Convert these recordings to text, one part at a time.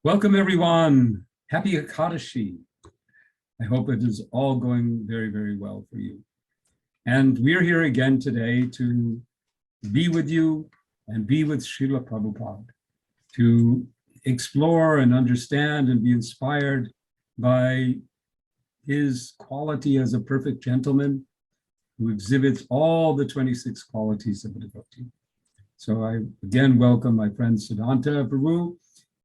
Welcome, everyone. Happy Ekadashi. I hope it is all going very, very well for you. And we're here again today to be with you and be with Srila Prabhupada, to explore and understand and be inspired by his quality as a perfect gentleman who exhibits all the 26 qualities of a devotee. So I again welcome my friend Siddhanta Prabhu.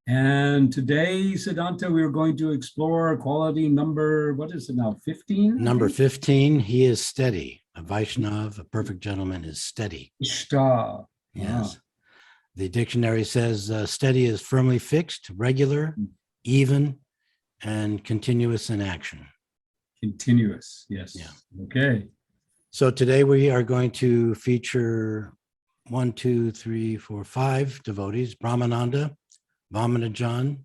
And today, Siddhanta, we're going to explore quality number, what is it now, 15? Number 15, he is steady. A Vaishnav, a perfect gentleman, is steady. Ishta. Yes. The dictionary says steady is firmly fixed, regular, even, and continuous in action. Continuous, yes. Yeah. Okay. So today we are going to feature 5 devotees: Brahmananda, Vamanajan,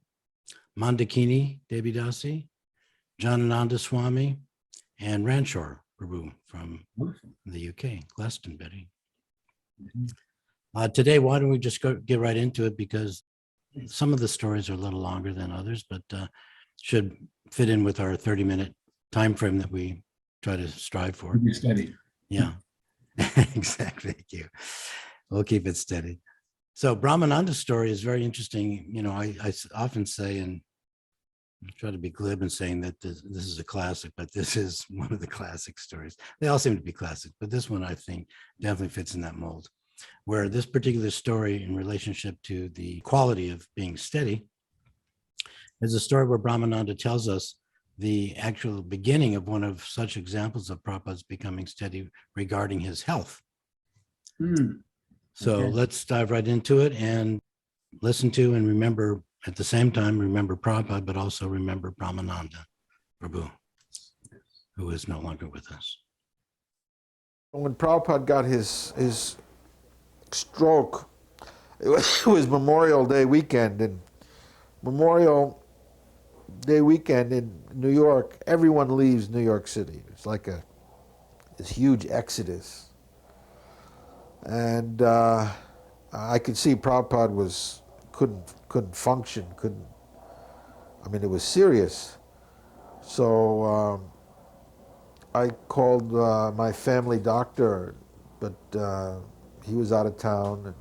Mandakini Devidasi, Janananda Swami, and Rantor Prabhu from the UK, Glastonbury. Today, why don't we just get right into it, because some of the stories are a little longer than others, but should fit in with our 30-minute time frame that we try to strive for. Be steady. Yeah, exactly. Thank you. We'll keep it steady. So Brahmananda's story is very interesting. You know, I often say, and I try to be glib in saying that this is a classic, but this is one of the classic stories. They all seem to be classic, but this one I think definitely fits in that mold, where this particular story in relationship to the quality of being steady is a story where Brahmananda tells us the actual beginning of one of such examples of Prabhupada's becoming steady regarding his health. So let's dive right into it and listen to and remember, at the same time, remember Prabhupada, but also remember Brahmananda Prabhu, who is no longer with us. When Prabhupada got his stroke, it was Memorial Day weekend, and Memorial Day weekend in New York, everyone leaves New York City. It's like this huge exodus. And I could see Prabhupada couldn't function, I mean, it was serious. So I called my family doctor, but he was out of town, and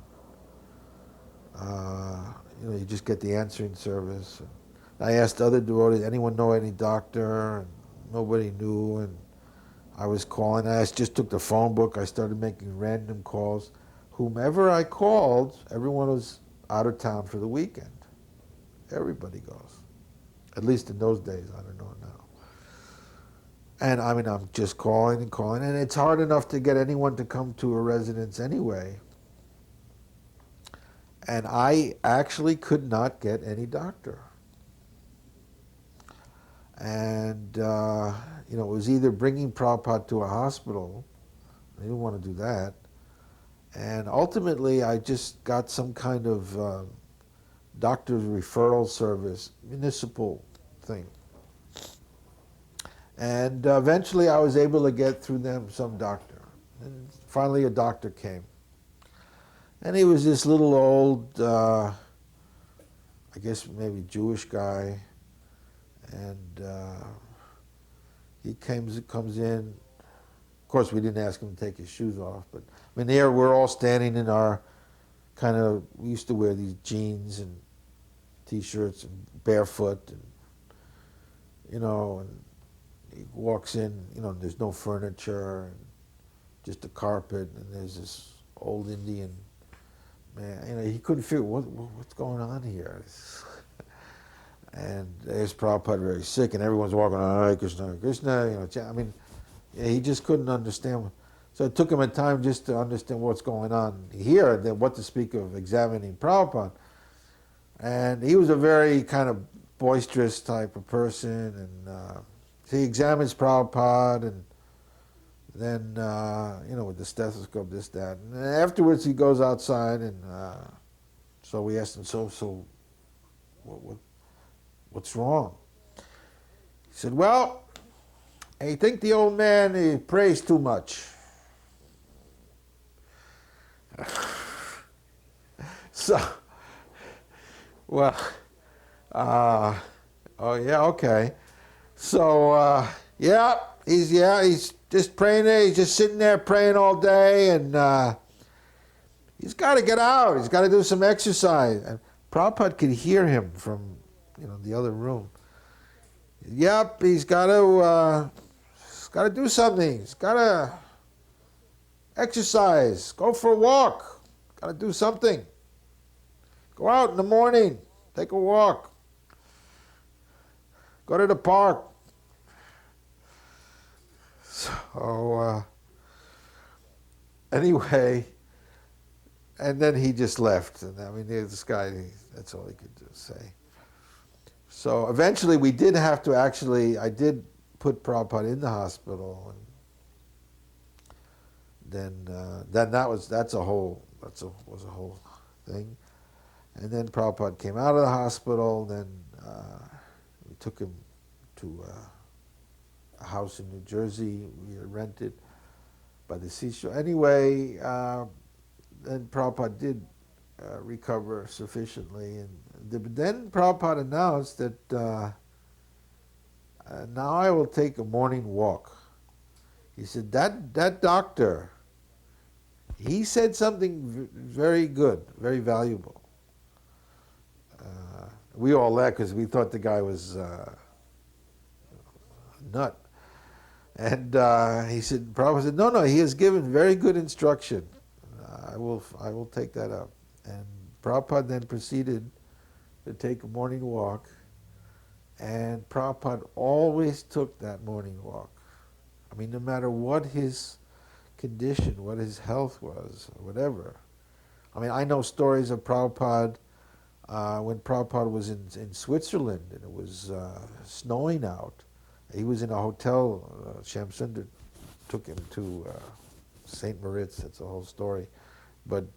you know, you just get the answering service. And I asked other devotees, anyone know any doctor? And nobody knew, and I was calling. I just took the phone book. I started making random calls. Whomever I called, everyone was out of town for the weekend. Everybody goes. At least in those days, I don't know now. And I mean, I'm just calling and calling, and it's hard enough to get anyone to come to a residence anyway. And I actually could not get any doctor. And you know, it was either bringing Prabhupada to a hospital. I didn't want to do that. And ultimately, I just got some kind of doctor's referral service, municipal thing. And eventually, I was able to get through them some doctor. And finally, a doctor came. And he was this little old, I guess maybe Jewish guy. And he comes in. Of course, we didn't ask him to take his shoes off, but I mean, there we're all standing in our kind of, we used to wear these jeans and t-shirts and barefoot, and you know, and he walks in, you know, there's no furniture, and just a carpet, and there's this old Indian man, you know, he couldn't figure what's going on here. And there's Prabhupada very sick, and everyone's walking on Hare Krishna, Krishna, you know, I mean, he just couldn't understand. So it took him a time just to understand what's going on here, then what to speak of examining Prabhupada. And he was a very kind of boisterous type of person, and he examines Prabhupada, and then, with the stethoscope, this, that. And then afterwards he goes outside, and so we asked him, so what's wrong? He said, well, I think the old man, he prays too much. So, well, oh yeah, okay. So, he's just praying there. He's just sitting there praying all day, and he's got to get out. He's got to do some exercise. And Prabhupada could hear him from, the other room. Yep, he's got to do something. He's got to exercise. Go for a walk. Got to do something. Go out in the morning. Take a walk. Go to the park. So, anyway, and then he just left. And I mean, this guy, that's all he could say. So eventually we did have to I did put Prabhupada in the hospital. And then was a whole thing. And then Prabhupada came out of the hospital. Then we took him to a house in New Jersey we had rented by the seashore. Anyway, then Prabhupada did recover sufficiently, and then Prabhupada announced that now I will take a morning walk. He said that doctor, he said something very good, very valuable. We all laughed because we thought the guy was a nut. And he said, Prabhupada said, no, he has given very good instruction. I will take that up. And Prabhupada then proceeded to take a morning walk. And Prabhupada always took that morning walk. I mean, no matter what his condition, what his health was, or whatever. I mean, I know stories of Prabhupada when Prabhupada was in Switzerland and it was snowing out. He was in a hotel. Shamsundar took him to St. Moritz. That's the whole story. But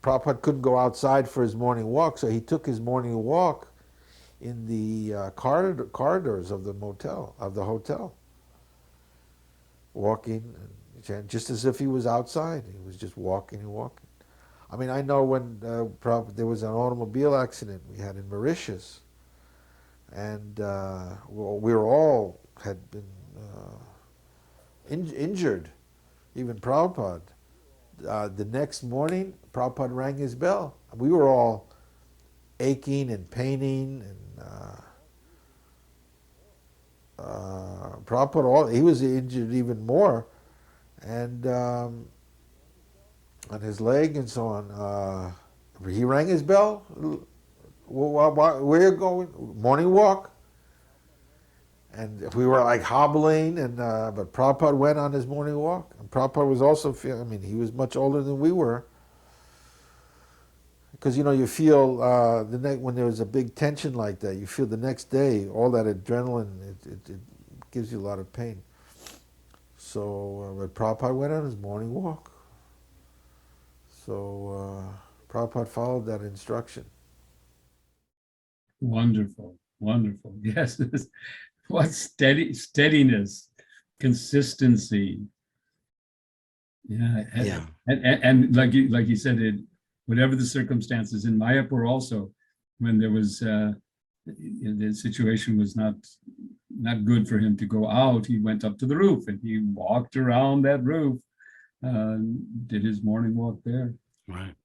Prabhupada couldn't go outside for his morning walk, so he took his morning walk in the corridors of the hotel, walking, just as if he was outside. He was just walking and walking. I mean, I know when there was an automobile accident we had in Mauritius, and we were all had been injured, even Prabhupada. The next morning, Prabhupada rang his bell. We were all aching and paining, and Prabhupada, he was injured even more, and on his leg and so on. He rang his bell. Where you going? Morning walk. And we were like hobbling, and but Prabhupada went on his morning walk. And Prabhupada was also he was much older than we were. Because you feel when there was a big tension like that, you feel the next day all that adrenaline. It gives you a lot of pain. So, but Prabhupada went on his morning walk. So Prabhupada followed that instruction. Wonderful, wonderful. Yes, what steadiness, consistency. Yeah, and like you said, whatever the circumstances in Mayapur also, when there was the situation was not good for him to go out, he went up to the roof and he walked around that roof, did his morning walk there. Right.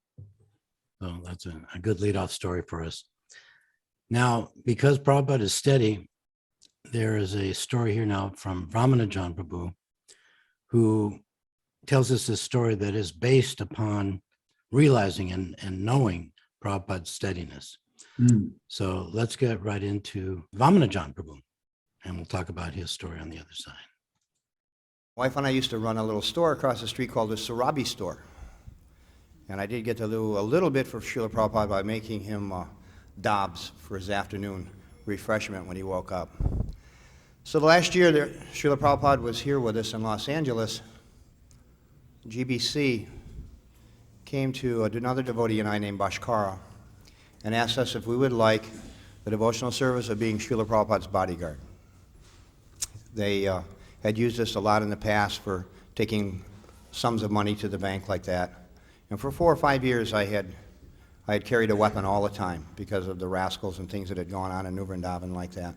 So that's a good lead-off story for us. Now, because Prabhupada is steady, there is a story here now from Ramanujan Prabhu, who tells us this story that is based upon realizing and knowing Prabhupada's steadiness. So let's get right into Ramanujan Prabhu, and we'll talk about his story on the other side. My wife and I used to run a little store across the street called the Sarabi store. And I did get to do a little bit for Srila Prabhupada by making him dabs for his afternoon refreshment when he woke up. So the last year that Srila Prabhupada was here with us in Los Angeles, GBC came to another devotee and I named Bhaskara and asked us if we would like the devotional service of being Srila Prabhupada's bodyguard. They had used us a lot in the past for taking sums of money to the bank like that. And for 4 or 5 years I had carried a weapon all the time because of the rascals and things that had gone on in New Vrindavan like that.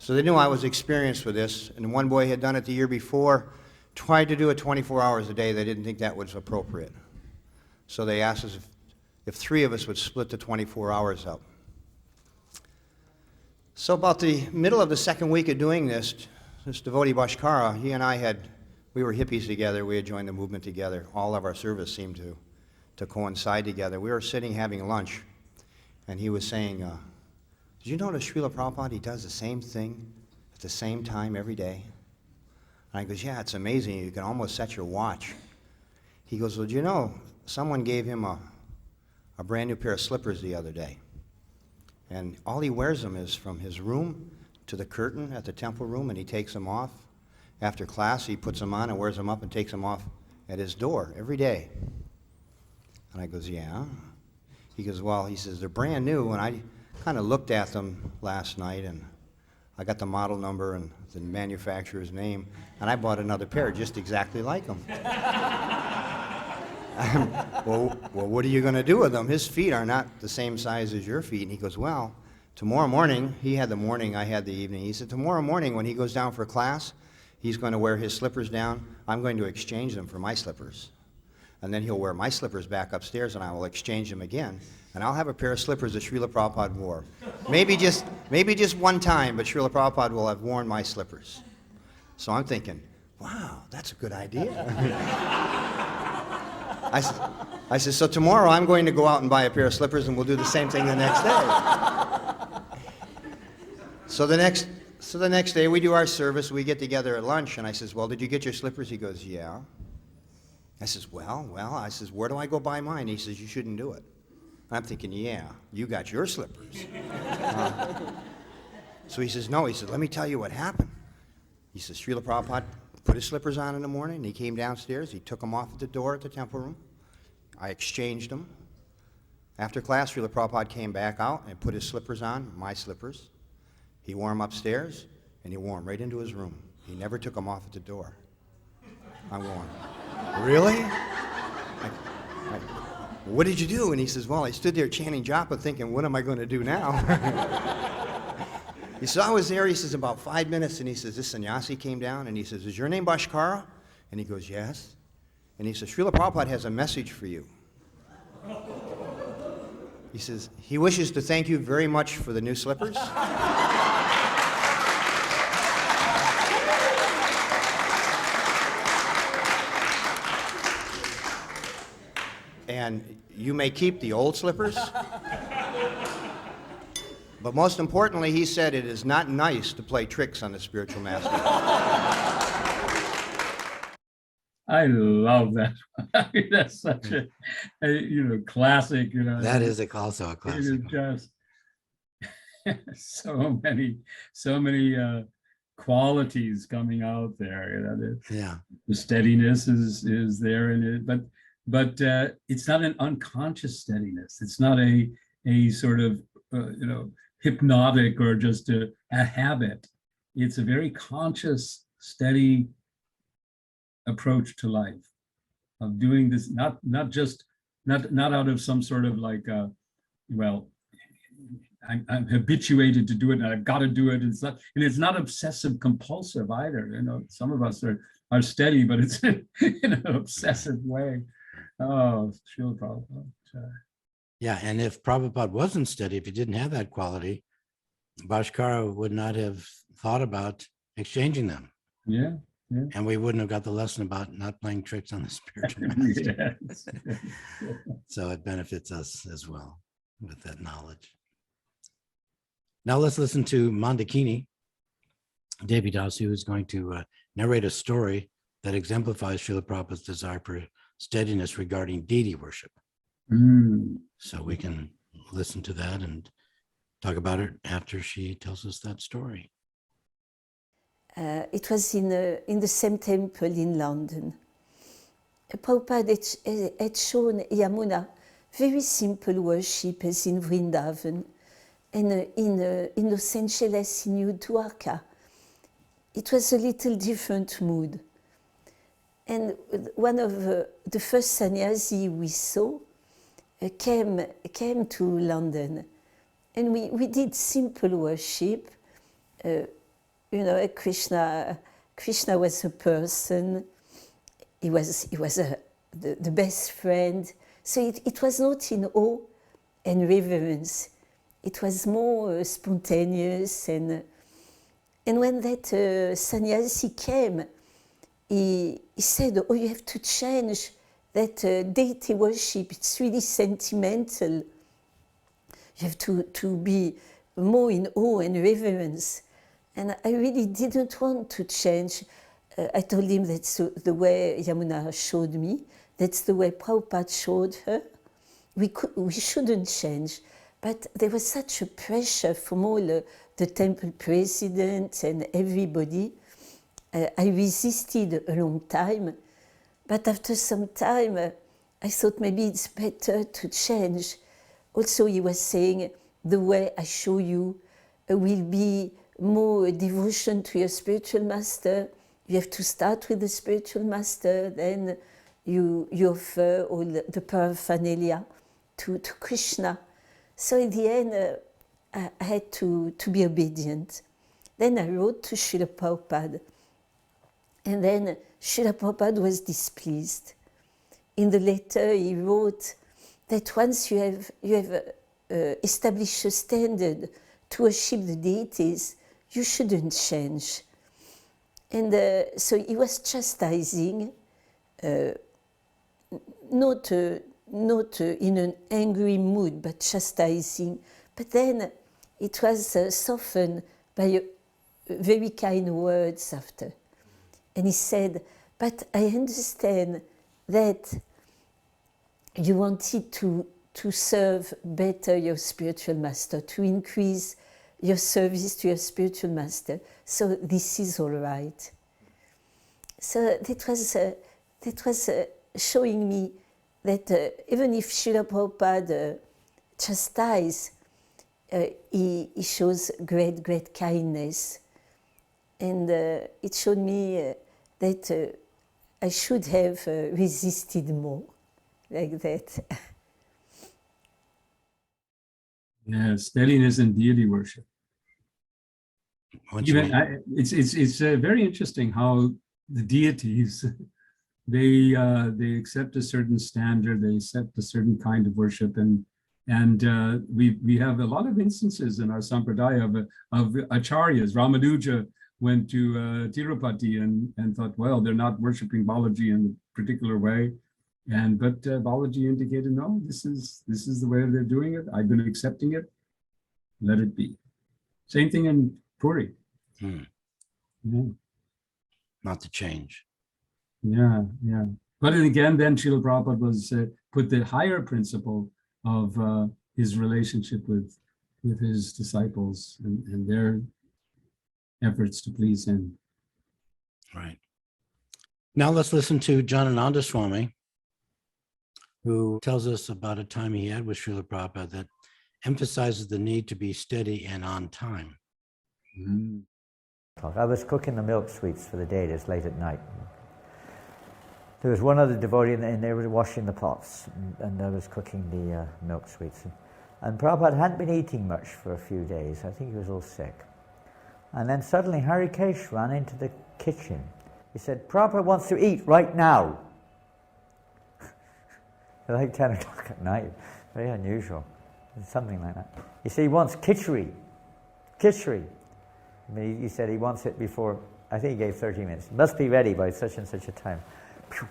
So they knew I was experienced with this, and one boy had done it the year before, tried to do it 24 hours a day. They didn't think that was appropriate. So they asked us if 3 of us would split the 24 hours up. So about the middle of the second week of doing this devotee Bhaskara, he and we were hippies together. We had joined the movement together. All of our service seemed to coincide together. We were sitting having lunch, and he was saying, did you notice Srila Prabhupada, he does the same thing at the same time every day? And I goes, yeah, it's amazing. You can almost set your watch. He goes, well, do you know, someone gave him a brand new pair of slippers the other day. And all he wears them is from his room to the curtain at the temple room, and he takes them off. After class, he puts them on and wears them up and takes them off at his door every day. And I goes, yeah. He goes, well, he says, they're brand new, and I kind of looked at them last night, and I got the model number and the manufacturer's name, and I bought another pair just exactly like them. Well, what are you going to do with them? His feet are not the same size as your feet. And he goes, well, tomorrow morning, he had the morning, I had the evening. He said, tomorrow morning when he goes down for class, he's going to wear his slippers down. I'm going to exchange them for my slippers. And then he'll wear my slippers back upstairs, and I will exchange them again. And I'll have a pair of slippers that Srila Prabhupada wore. Maybe just one time, but Srila Prabhupada will have worn my slippers. So I'm thinking, wow, that's a good idea. I said, so tomorrow I'm going to go out and buy a pair of slippers, and we'll do the same thing the next day. So the next day we do our service, we get together at lunch, and I says, well, did you get your slippers? He goes, yeah. I says, well, I says, where do I go buy mine? He says, you shouldn't do it. I'm thinking, yeah, you got your slippers. So he says, no, he says, let me tell you what happened. He says, Srila Prabhupada put his slippers on in the morning, and he came downstairs, he took them off at the door at the temple room. I exchanged them. After class, Srila Prabhupada came back out and put his slippers on, my slippers. He wore them upstairs, and he wore them right into his room. He never took them off at the door. I'm going, really? What did you do? And he says, well, I stood there chanting japa thinking, what am I going to do now? He says, I was there, he says, about 5 minutes, and he says, this sannyasi came down, and he says, is your name Bhaskara? And he goes, yes. And he says, Srila Prabhupada has a message for you. He says, he wishes to thank you very much for the new slippers. And you may keep the old slippers. But most importantly, he said it is not nice to play tricks on the spiritual master. I love that. I mean, that's such a classic. That is also a It classic. is just so many qualities coming out there. Yeah. The steadiness is there in it, but it's not an unconscious steadiness. It's not a sort of hypnotic or just a habit. It's a very conscious, steady approach to life, of doing this not out of some sort of like I'm habituated to do it and I've got to do it. It's not obsessive compulsive either. Some of us are steady, but it's in an obsessive way. Oh, Srila Prabhupada. Yeah, and if Prabhupada wasn't steady, if he didn't have that quality, Bhaskara would not have thought about exchanging them. Yeah. And we wouldn't have got the lesson about not playing tricks on the spiritual master. Yes. So it benefits us as well with that knowledge. Now let's listen to Mandakini, Devi Dasi, who is going to narrate a story that exemplifies Srila Prabhupada's desire for steadiness regarding deity worship. So we can listen to that and talk about it after she tells us that story. It was in the same temple in London. Prabhupada had shown Yamuna very simple worship as in Vrindavan, and in Los Angeles, in New Dwarka, it was a little different mood. And one of the first sannyasi we saw came to London, and we did simple worship. Krishna was a person. He was the best friend. So it was not in awe and reverence. It was more spontaneous. And when that sannyasi came, he said, "Oh, you have to change that deity worship. It's really sentimental. You have to be more in awe and reverence." And I really didn't want to change. I told him that's the way Yamuna showed me. That's the way Prabhupada showed her. We shouldn't change. But there was such a pressure from all the temple president and everybody. I resisted a long time. But after some time, I thought maybe it's better to change. Also, he was saying, the way I show you will be more devotion to your spiritual master. You have to start with the spiritual master, then you offer all the paraphernalia to Krishna. So in the end, I had to be obedient. Then I wrote to Srila Prabhupada. And then Srila Prabhupada was displeased. In the letter he wrote that once you have established a standard to worship the deities, you shouldn't change. And so he was chastising, not in an angry mood, but chastising. But then it was softened by very kind words after. And he said, "But I understand that you wanted to serve better your spiritual master, to increase your service to your spiritual master. So this is all right." So that was showing me that even if Srila Prabhupada chastises, he shows great kindness. And it showed me that I should have resisted more, like that. Yeah, steadiness in deity worship. What you Even mean? it's very interesting how the deities they accept a certain standard, they accept a certain kind of worship, and we have a lot of instances in our sampradaya of acharyas. Ramanuja went to Tirupati and thought, well, they're not worshiping Balaji in a particular way, but Balaji indicated, no, this is the way they're doing it. I've been accepting it. Let it be. Same thing in Puri. Yeah. Not to change. Yeah. But again, then Srila Prabhupada was put the higher principle of his relationship with his disciples and their efforts to please him. Right. Now let's listen to Janananda Swami, who tells us about a time he had with Srila Prabhupada that emphasizes the need to be steady and on time. Mm. I was cooking the milk sweets for the deities late at night. There was one other devotee and they were washing the pots, and I was cooking the milk sweets. And Prabhupada hadn't been eating much for a few days. I think he was all sick. And then suddenly Harikesh ran into the kitchen. He said, "Prabhupada wants to eat right now." Like 10 o'clock at night. Very unusual. Something like that. He said he wants khichdi. Khichdi. I mean, he said he wants it before, I think he gave 30 minutes. It must be ready by such and such a time.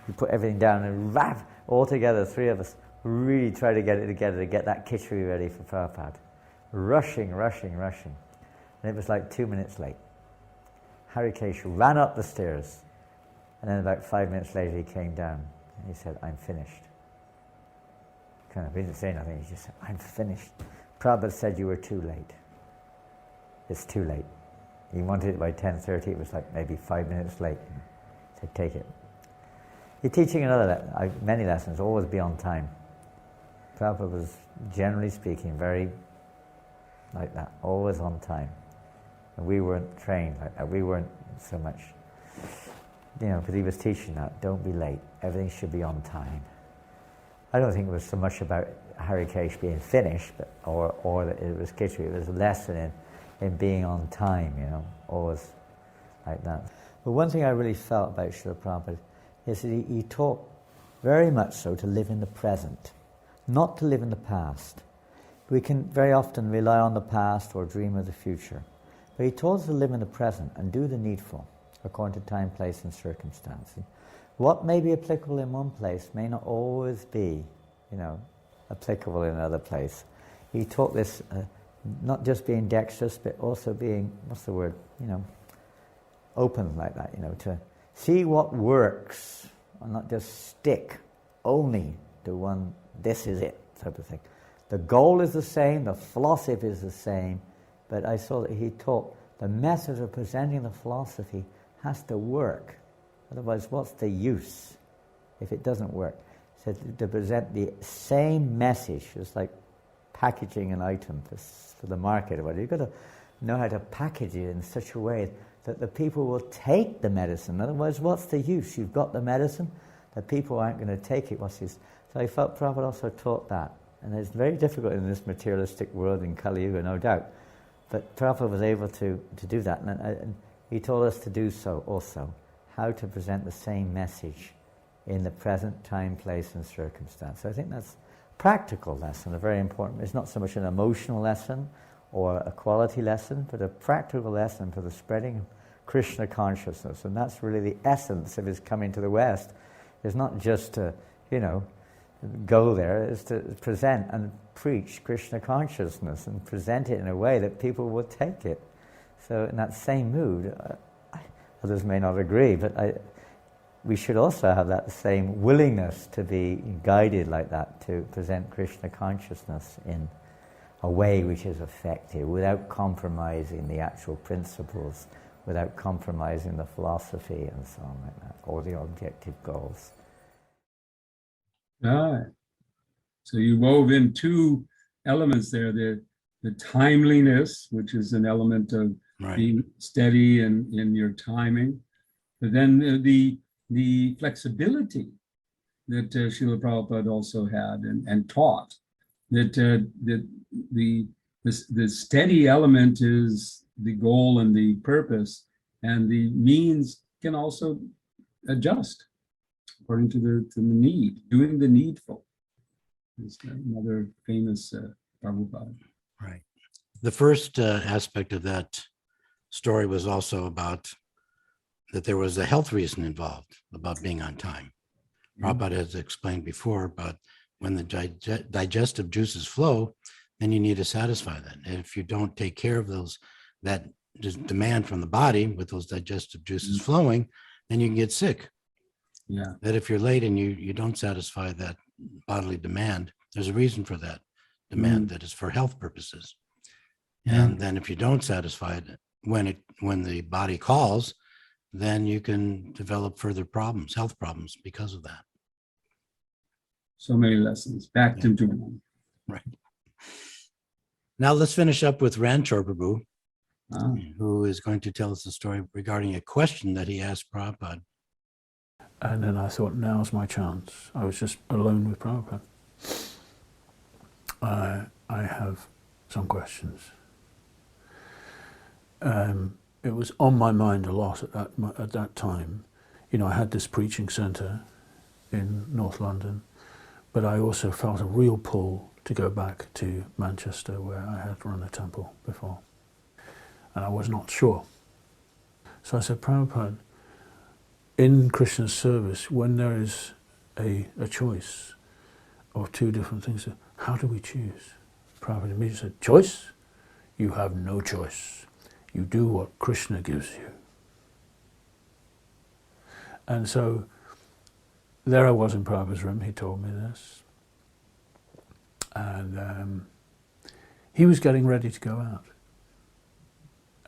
We put everything down and all together, three of us, really try to get it together to get that khichdi ready for Prabhupada. Rushing. And it was like 2 minutes late. Harikesh ran up the stairs, and then about 5 minutes later he came down and he said, "I'm finished." He didn't say nothing, he just said, "I'm finished. Prabhupada said you were too late. It's too late." He wanted it by 10:30. It was like maybe 5 minutes late. He said, take it. You're teaching many lessons, always be on time. Prabhupada was, generally speaking, very like that, always on time. And we weren't trained like that. We weren't so much, because he was teaching that, don't be late. Everything should be on time. I don't think it was so much about Harikesh being finished, or that it was Khichdi. It was a lesson in being on time, always like that. But one thing I really felt about Srila Prabhupada is that he taught very much so to live in the present, not to live in the past. We can very often rely on the past or dream of the future. But he taught us to live in the present and do the needful according to time, place, and circumstance. What may be applicable in one place may not always be, applicable in another place. He taught this not just being dexterous, but also being, open like that, to see what works and not just stick only to one, this is it, type of thing. The goal is the same, the philosophy is the same, but I saw that he taught the method of presenting the philosophy has to work. Otherwise, what's the use if it doesn't work? So to present the same message, it's like packaging an item for the market. You've got to know how to package it in such a way that the people will take the medicine. Otherwise, what's the use? You've got the medicine, the people aren't going to take it. What's use? So I felt Prabhupada also taught that. And it's very difficult in this materialistic world in Kali Yuga, no doubt. But Prabhupada was able to do that. And he told us to do so also, how to present the same message in the present time, place, and circumstance. So I think that's a practical lesson, a very important. It's not so much an emotional lesson or a quality lesson, but a practical lesson for the spreading of Krishna consciousness. And that's really the essence of his coming to the West. It's not just to, go there, is to present and preach Krishna consciousness and present it in a way that people will take it. So in that same mood, others may not agree, but we should also have that same willingness to be guided like that, to present Krishna consciousness in a way which is effective, without compromising the actual principles, without compromising the philosophy and so on like that, or the objective goals. So you wove in two elements there, the timeliness, which is an element of being steady in your timing, but then the flexibility that Srila Prabhupada also had and taught, that the steady element is the goal and the purpose, and the means can also adjust according to the need, doing the needful. Is another famous Prabhupada. Right. The first aspect of that story was also about that there was a health reason involved about being on time. Prabhupada has explained before, but when the digestive juices flow, then you need to satisfy that. And if you don't take care of that demand from the body with those digestive juices flowing, then you can get sick. Yeah. That if you're late and you don't satisfy that bodily demand, there's a reason for that demand that is for health purposes. And then if you don't satisfy it when the body calls, then you can develop further problems, health problems because of that. So many lessons packed into one. Right. Now let's finish up with Rantor Prabhu, who is going to tell us a story regarding a question that he asked Prabhupada. And then I thought, now's my chance. I was just alone with Prabhupada. I have some questions. It was on my mind a lot at that time. I had this preaching centre in North London, but I also felt a real pull to go back to Manchester, where I had run a temple before. And I was not sure. So I said, Prabhupada, in Krishna's service, when there is a choice of two different things, how do we choose? Prabhupada immediately said, choice? You have no choice. You do what Krishna gives you. And so there I was in Prabhupada's room, he told me this. And he was getting ready to go out.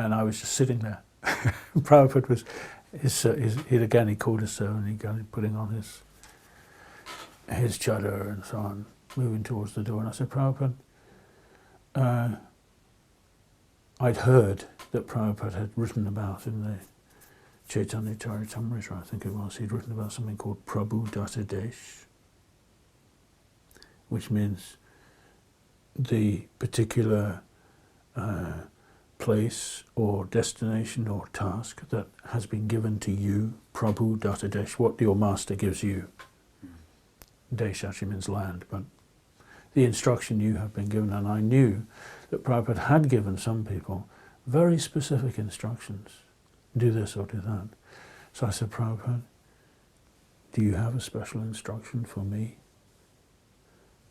and I was just sitting there. Prabhupada was, he called his servant, he got him putting on his chadar and so on, moving towards the door. And I said, Prabhupada, I'd heard that Prabhupada had written about in the Chaitanya Charitamrita, I think it was, he'd written about something called Prabhu Datadesh, which means the particular place or destination or task that has been given to you, Prabhu Datadesh, what your master gives you. Desh actually means land, but the instruction you have been given, and I knew that Prabhupada had given some people very specific instructions. Do this or do that. So I said, Prabhupada, do you have a special instruction for me?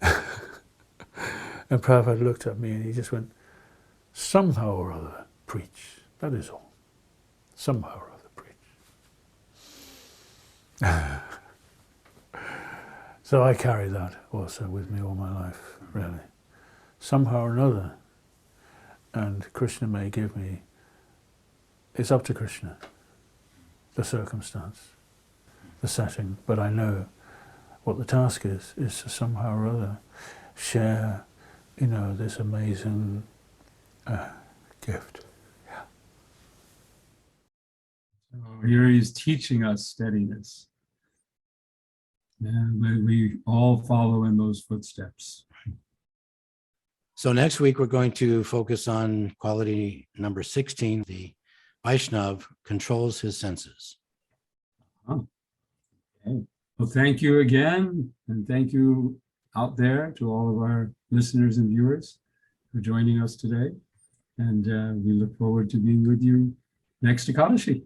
And Prabhupada looked at me and he just went, somehow or other, preach. That is all. Somehow or other, preach. So I carry that also with me all my life, really. Somehow or another. And Krishna may give me, it's up to Krishna, the circumstance, the setting, but I know what the task is to somehow or other share, this amazing gift. Yeah. So here he's teaching us steadiness. And we all follow in those footsteps. So next week, we're going to focus on quality number 16. The Vaishnav controls his senses. Oh, okay. Well, thank you again. And thank you out there to all of our listeners and viewers for joining us today. And we look forward to being with you next Ekadashi.